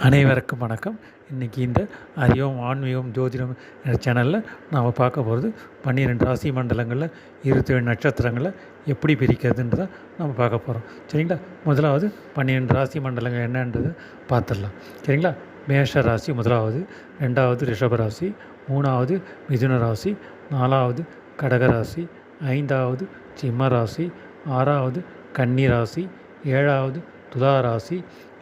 அனைவருக்கும் வணக்கம். இன்றைக்கி இந்த அறிவோம் ஆன்மீகம் ஜோதிடம் என்ற சேனலில் நாம் பார்க்க போகிறது 12 ராசி மண்டலங்களில் 27 நட்சத்திரங்களை எப்படி பிரிக்கிறதுன்றதை நம்ம பார்க்க போகிறோம். சரிங்களா? முதலாவது 12 ராசி மண்டலங்கள் என்னன்றதை பார்த்துடலாம். சரிங்களா? மேஷ ராசி முதலாவது, 2வது ரிஷப ராசி, 3வது மிதுன ராசி, 4வது கடக ராசி, 5வது சிம்ம ராசி, 6வது கன்னி ராசி, 7வது துலா ராசி,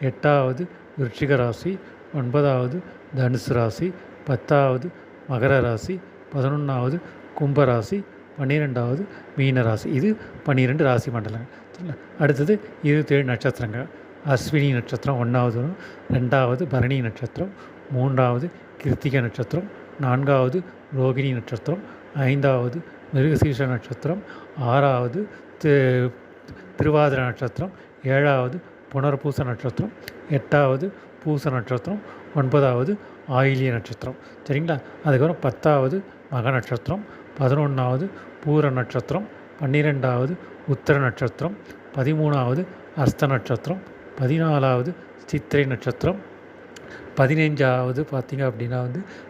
8வது விருச்சிக ராசி, 9வது தனுசு ராசி, 10வது மகர ராசி, 11வது கும்பராசி, 12வது மீன ராசி. இது 12 ராசி மண்டலங்கள். சரிங்களா? அடுத்தது 27 நட்சத்திரங்கள். அஸ்வினி நட்சத்திரம் 1வது, 2வது பரணி நட்சத்திரம், 3வது கிருத்திகை நட்சத்திரம், 4வது ரோகிணி நட்சத்திரம், 5வது மிருகசீர்ஷ நட்சத்திரம், 6வது திருவாதிரை நட்சத்திரம், 7வது புனர்பூச நட்சத்திரம், 8வது பூச நட்சத்திரம், 9வது ஆயிலிய நட்சத்திரம். சரிங்களா? அதுக்கப்புறம் 10வது மக நட்சத்திரம், 11வது பூர நட்சத்திரம், 12வது உத்திர நட்சத்திரம், 13வது அஸ்த நட்சத்திரம், 14வது சித்திரை நட்சத்திரம், 15வது பார்த்திங்க அப்படின்னா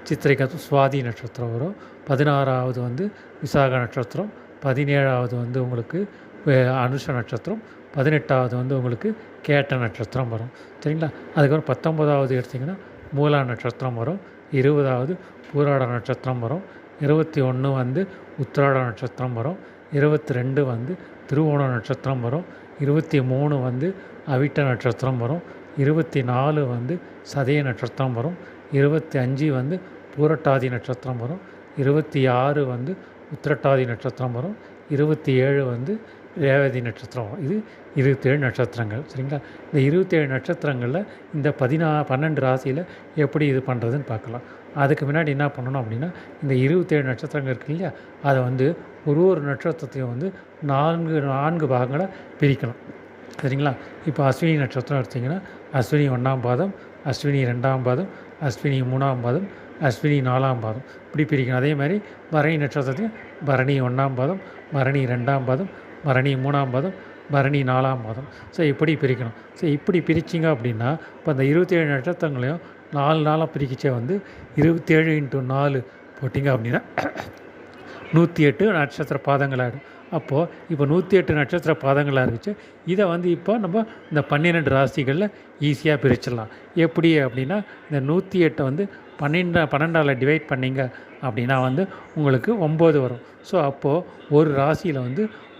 சித்திரைக்கு சுவாதி நட்சத்திரம் வரும், 16வது விசாக நட்சத்திரம், 17வது உங்களுக்கு அனுஷ நட்சத்திரம், 18வது உங்களுக்கு கேட்ட நட்சத்திரம் வரும். சரிங்களா? அதுக்கப்புறம் 19வது எடுத்திங்கன்னா மூலா நட்சத்திரம் வரும், 20வது பூராட நட்சத்திரம் வரும், 21 உத்திராட நட்சத்திரம் வரும், 22 திருவோண நட்சத்திரம் வரும், 23 அவிட்ட நட்சத்திரம் வரும், 24 சதய நட்சத்திரம் வரும், 25 பூரட்டாதி நட்சத்திரம் வரும், 26 உத்திரட்டாதி நட்சத்திரம் வரும், 27 ரேவதி நட்சத்திரம் வரும். இது 27 நட்சத்திரங்கள். சரிங்களா? இந்த 27 நட்சத்திரங்களில் இந்த 12 ராசியில் எப்படி இது பண்ணுறதுன்னு பார்க்கலாம். அதுக்கு முன்னாடி என்ன பண்ணணும் அப்படின்னா, இந்த 27 நட்சத்திரங்கள் இருக்கு இல்லையா, அதை ஒரு நட்சத்திரத்தையும் 4 பாகங்களை பிரிக்கணும். சரிங்களா? இப்போ அஸ்வினி நட்சத்திரம் எடுத்திங்கன்னா அஸ்வினி 1ஆம் பாதம், அஸ்வினி 2ஆம் பாதம், அஸ்வினி 3ஆம் பாதம், அஸ்வினி 4ஆம் பாதம், இப்படி பிரிக்கணும். அதே மாதிரி பரணி நட்சத்திரத்தையும் பரணி 1ஆம் பாதம், பரணி 2ஆம் பாதம், பரணி 3ஆம் பாதம், பரணி 4ஆம் பாதம். ஸோ இப்படி பிரிக்கணும். ஸோ இப்படி பிரிச்சிங்க அப்படின்னா இப்போ அந்த 27 நட்சத்திரங்களையும் 4 நாளாக பிரிக்கிச்சே 27 × 4 போட்டிங்க அப்படின்னா 108 நட்சத்திர பாதங்கள் ஆகிடும். அப்போது இப்போ 108 நட்சத்திர பாதங்களாக இருந்துச்சு. இதை இப்போ நம்ம இந்த 12 ராசிகளில் ஈஸியாக பிரிச்சிடலாம். எப்படி அப்படின்னா, இந்த 108 12ஆல் டிவைட் பண்ணிங்க அப்படின்னா உங்களுக்கு 9 வரும். ஸோ அப்போது ஒரு ராசியில்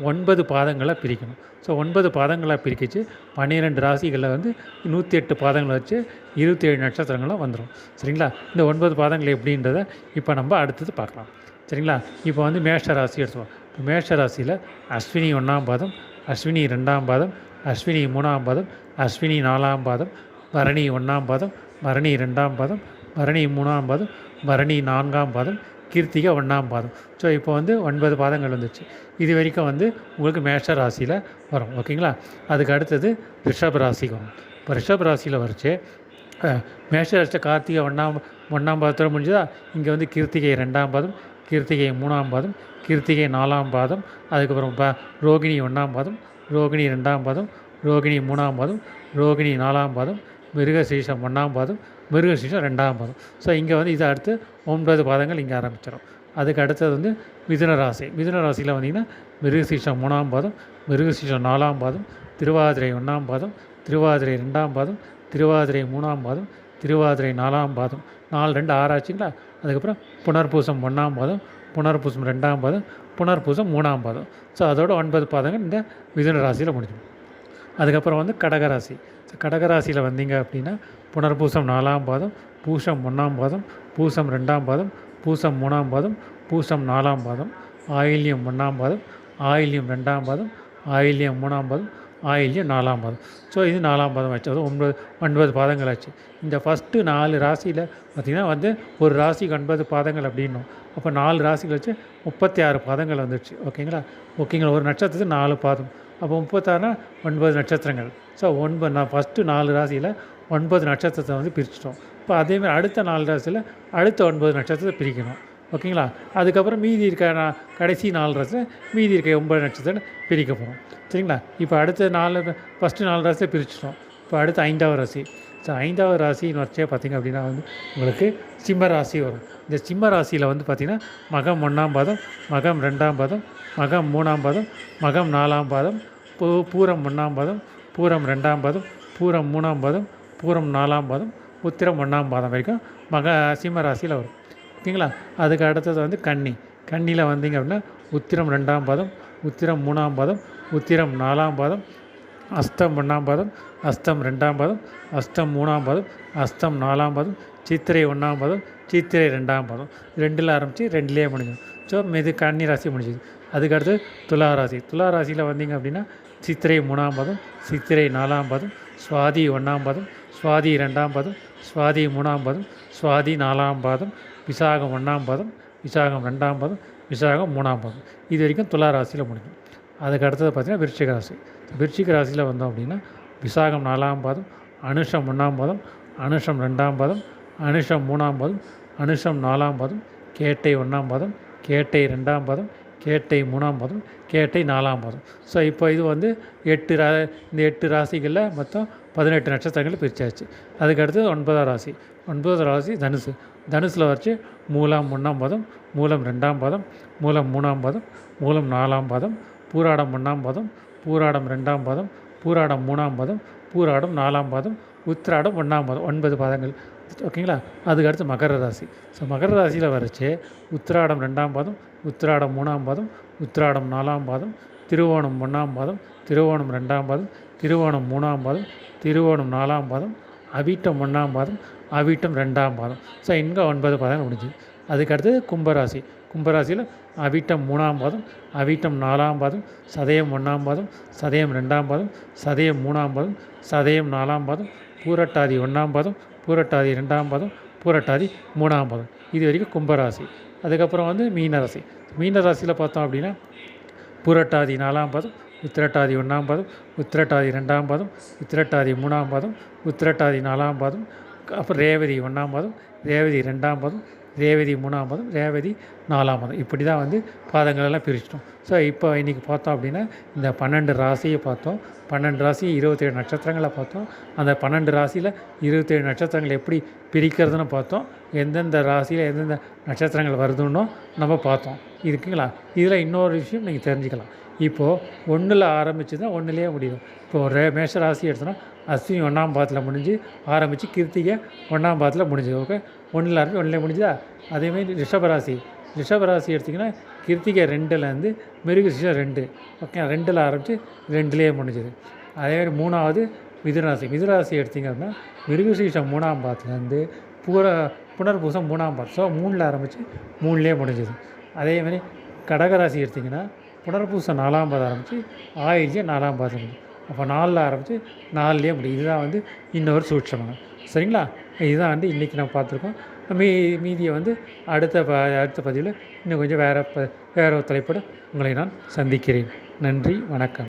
9 பாதங்களாக பிரிக்கணும். ஸோ 9 பாதங்களாக பிரிக்கிச்சு 12 ராசிகளில் 108 பாதங்களை வச்சு 27 நட்சத்திரங்களும் வந்துடும். சரிங்களா? இந்த 9 பாதங்கள் எப்படின்றத இப்போ நம்ம அடுத்தது பார்க்கலாம். சரிங்களா? இப்போ மேஷ ராசி எடுத்துவோம். இப்போ மேஷ ராசியில் அஸ்வினி 1ஆம் பாதம், அஸ்வினி 2ஆம் பாதம், அஸ்வினி 3ஆம் பாதம், அஸ்வினி 4ஆம் பாதம், பரணி 1ஆம் பாதம், பரணி 2ஆம் பாதம், பரணி 3ஆம் பாதம், பரணி 4ஆம் பாதம், கிருத்திகை 1ஆம் பாதம். ஸோ இப்போ 9 பாதங்கள் வந்துச்சு. இது வரைக்கும் உங்களுக்கு மேஷ ராசியில் வரும். ஓகேங்களா? அதுக்கு அடுத்தது ரிஷப ராசிக்கு வரும். இப்போ ரிஷப ராசியில் வரைச்சு மேஷ ராசியில் கார்த்திகை 1ஆம் பாதத்தோடு முடிஞ்சதா. இங்கே கிருத்திகை 2ஆம் பாதம், கிருத்திகை 3ஆம் பாதம், கிருத்திகை 4ஆம் பாதம், அதுக்கப்புறம் ரோகிணி 1ஆம் பாதம், ரோகிணி 2ஆம் பாதம், ரோகிணி 3ஆம் பாதம், ரோகிணி 4ஆம் பாதம், மிருகசீரிஷம் 1ஆம் பாதம், மிருகசீரிஷம் 2ஆம் பாதம். ஸோ இங்கே இதை அடுத்து 9 பாதங்கள் இங்கே ஆரம்பிச்சிடும். அதுக்கு அடுத்தது மிதுன ராசி. மிதுன ராசியில் மிருகசீரிஷம் 3ஆம் பாதம், மிருகசீரிஷம் 4ஆம் பாதம், திருவாதிரை 1ஆம் பாதம், திருவாதிரை 2ஆம் பாதம், திருவாதிரை 3ஆம் பாதம், திருவாதிரை 4ஆம் பாதம், 4 2 6 ஆச்சுங்களா. அதுக்கப்புறம் புனர்பூசம் 1ஆம் பாதம், புனர்பூசம் 2ஆம் பாதம், புனர்பூசம் 3ஆம் பாதம். ஸோ அதோட 9 பாதங்கள் இந்த மிதுன ராசியில் முடிஞ்சிடும். அதுக்கப்புறம் கடகராசி. ஸோ கடகராசியில் வந்தீங்க அப்படின்னா புனர்பூசம் 4ஆம் பாதம், பூசம் 1ஆம் பாதம், பூசம் 2ஆம் பாதம், பூசம் 3ஆம் பாதம், பூசம் 4ஆம் பாதம், ஆயில்யம் 1ஆம் பாதம், ஆயில்யம் 2ஆம் பாதம், ஆயில்யம் 3ஆம் பாதம், ஆயில்யம் 4ஆம் பாதம். ஸோ இது 4ஆம் பாதம் ஆச்சு. அது 9 பாதங்கள் ஆச்சு. இந்த ஃபஸ்ட்டு 4 ராசியில் பார்த்திங்கன்னா ஒரு ராசிக்கு 9 பாதங்கள் அப்படின்னும். அப்போ 4 ராசிகள் வச்சு 36 பாதங்கள் வந்துடுச்சு. ஓகேங்களா? ஒரு நட்சத்திரத்துக்கு 4 பாதம். அப்போ 36னா 9 நட்சத்திரங்கள். ஸோ ஃபஸ்ட்டு 4 ராசியில் 9 நட்சத்திரத்தை பிரிச்சிட்டோம். இப்போ அதேமாதிரி அடுத்த 4 ராசியில் அடுத்த 9 நட்சத்திரத்தை பிரிக்கணும். ஓகேங்களா? அதுக்கப்புறம் மீதி இருக்க கடைசி 4 ராசியில் மீதி இருக்க 9 நட்சத்திரம் பிரிக்க போகிறோம். சரிங்களா? இப்போ அடுத்த ஃபஸ்ட்டு 4 ராசியை பிரிச்சிட்டோம். இப்போ அடுத்து 5வது ராசி. ஸோ 5வது ராசின்னு வச்சே பார்த்திங்க அப்படின்னா வந்து உங்களுக்கு சிம்ம ராசி வரும். இந்த சிம்ம ராசியில் வந்து பார்த்திங்கன்னா மகம் 1ஆம் பாதம், மகம் 2ஆம் பாதம், மகம் 3ஆம் பாதம், மகம் 4ஆம் பாதம், பூரம் 1ஆம் பாதம், பூரம் 2ஆம் பாதம், பூரம் 3ஆம் பாதம், பூரம் 4ஆம் பாதம், உத்திரம் 1ஆம் பாதம் வரைக்கும் சிம்ம ராசியில் வரும். ஓகேங்களா? அதுக்கு அடுத்தது வந்து கன்னியில் வந்தீங்க அப்படின்னா உத்திரம் 2ஆம் பாதம், உத்திரம் 3ஆம் பாதம், உத்திரம் 4ஆம் பாதம், அஸ்தம் 1ஆம் பாதம், அஸ்தம் 2ஆம் பாதம், அஸ்தம் 3ஆம் பாதம், அஸ்தம் 4ஆம் பாதம், சித்திரை 1ஆம் பாதம், சித்திரை 2ஆம் பாதம். 2ல் ஆரம்பித்து 2லேயே முடிஞ்சிடும். ஸோ இது கன்னி ராசி முடிஞ்சுது. அதுக்கடுத்து துலா ராசியில் வந்தீங்க அப்படின்னா சித்திரை 3ஆம் பாதம், சித்திரை 4ஆம் பாதம், சுவாதி 1ஆம் பாதம், சுவாதி 2ஆம் பாதம், சுவாதி 3ஆம் பாதம், சுவாதி 4ஆம் பாதம், விசாகம் 1ஆம் பாதம், விசாகம் 2ஆம் பாதம், விசாகம் 3ஆம் பாதம். இது வரைக்கும் துலா ராசியில் முடியும். அதுக்கு அடுத்தது பார்த்திங்கன்னா விருச்சிக ராசியில் வந்தோம் அப்படின்னா விசாகம் 4ஆம் பாதம், அனுஷம் 1ஆம் பாதம், அனுஷம் 2ஆம் பாதம், அனுஷம் 3ஆம் பாதம், அனுஷம் 4ஆம் பாதம், கேட்டை 1ஆம் பாதம், கேட்டை 2ஆம் பாதம், கேட்டை 3ஆம் பாதம், கேட்டை 4ஆம் பாதம். ஸோ இப்போ இது வந்து இந்த 8 ராசிகளில் மொத்தம் 18 நட்சத்திரங்கள் பிரிச்சாச்சு. அதுக்கடுத்து 9வது ராசி தனுசில் வச்சு மூலம் 1ஆம் பாதம், மூலம் 2ஆம் பாதம், மூலம் 3ஆம் பாதம், மூலம் 4ஆம் பாதம், பூராடம் 1ஆம் பாதம், பூராடம் 2ஆம் பாதம், பூராடம் 3ஆம் பாதம், பூராடம் 4ஆம் பாதம், உத்திராடம் 1ஆம் பாதம். 9 பாதங்கள். ஓகேங்களா? அதுக்கடுத்து மகர ராசி. ஸோ மகர ராசியில் வரைச்சி உத்திராடம் 2ஆம் பாதம், உத்திராடம் 3ஆம் பாதம், உத்திராடம் 4ஆம் பாதம், திருவோணம் 1ஆம் பாதம், திருவோணம் 2ஆம் பாதம், திருவோணம் 3ஆம் பாதம், திருவோணம் 4ஆம் பாதம், அவிட்டம் 1ஆம் பாதம், அவிட்டம் 2ஆம் பாதம். ஸோ இங்கே 9 பாதங்கள் முடிஞ்சுது. அதுக்கடுத்து கும்பராசியில் அவிட்டம் 3ஆம் பாதம், அவிட்டம் 4ஆம் பாதம், சதயம் 1ஆம் பாதம், சதயம் 2ஆம் பாதம், சதயம் 3ஆம் பாதம், சதயம் 4ஆம் பாதம், பூரட்டாதி 1ஆம் பாதம், பூரட்டாதி 2ஆம் பாதம், பூரட்டாதி 3ஆம் பாதம். இது வரைக்கும் கும்பராசி. அதுக்கப்புறம் வந்து மீனராசியில் பார்த்தோம் அப்படின்னா பூரட்டாதி 4ஆம் பாதம், உத்திரட்டாதி 1ஆம் பாதம், உத்திரட்டாதி 2ஆம் பாதம், உத்திரட்டாதி 3ஆம் பாதம், உத்திரட்டாதி 4ஆம் பாதம், அப்புறம் ரேவதி 1ஆம் பாதம், ரேவதி 2ஆம் பாதம், ரேவதி 3ஆம் பாதம், ரேவதி 4ஆம் பாதம். இப்படி தான் வந்து பாதங்களெல்லாம் பிரிச்சிட்டோம். ஸோ இப்போ இன்றைக்கி பார்த்தோம் அப்படின்னா இந்த 12 ராசியை பார்த்தோம். 12 ராசி 27 நட்சத்திரங்களை பார்த்தோம். அந்த 12 ராசியில் 27 நட்சத்திரங்கள் எப்படி பிரிக்கிறதுன்னு பார்த்தோம். எந்தெந்த ராசியில் எந்தெந்த நட்சத்திரங்கள் வருதுன்னோ நம்ம பார்த்தோம். இருக்குங்களா? இதில் இன்னொரு விஷயம் நீங்கள் தெரிஞ்சுக்கலாம். இப்போது 1ல் ஆரம்பித்து தான் 1லேயே முடியும். இப்போது மேஷ ராசி எடுத்தோன்னா அஸ்வினி 1ஆம் பாதத்தில் முடிஞ்சு ஆரம்பித்து கிருத்திகை 1ஆம் பாதத்தில் முடிஞ்சது. ஓகே, 1ல் ஆரம்பிச்சு 1லே முடிஞ்சுதா? அதேமாதிரி ரிஷபராசி எடுத்திங்கன்னா கிருத்திகை 2லேருந்து மிருகசீரிஷம் 2. ஓகே, 2ல் ஆரம்பித்து 2லேயே முடிஞ்சுது. அதேமாதிரி 3வது மிதுனராசி எடுத்திங்க அப்படின்னா மிருகசீரிஷம் 3ஆம் பாதத்துலேருந்து புனர்பூசம் 3ஆம் பாதம். ஸோ 3ல் ஆரம்பித்து 3லேயே முடிஞ்சுது. அதேமாதிரி கடகராசி எடுத்திங்கன்னா புனர்பூசம் 4ஆம் பாதம் ஆரம்பித்து ஆயில்யம் 4ஆம் பாதம் முடியும். அப்போ 4ல் ஆரம்பித்து 4லேயே முடியும். இதுதான் வந்து இன்னொரு சூட்சமாக. சரிங்களா? இதுதான் வந்து இன்றைக்கி நம்ம பார்த்துருக்கோம். மீதியை வந்து அடுத்த பதிவில் இன்னும் கொஞ்சம் வேறு ஒரு தலைப்போடு உங்களை நான் சந்திக்கிறேன். நன்றி, வணக்கம்.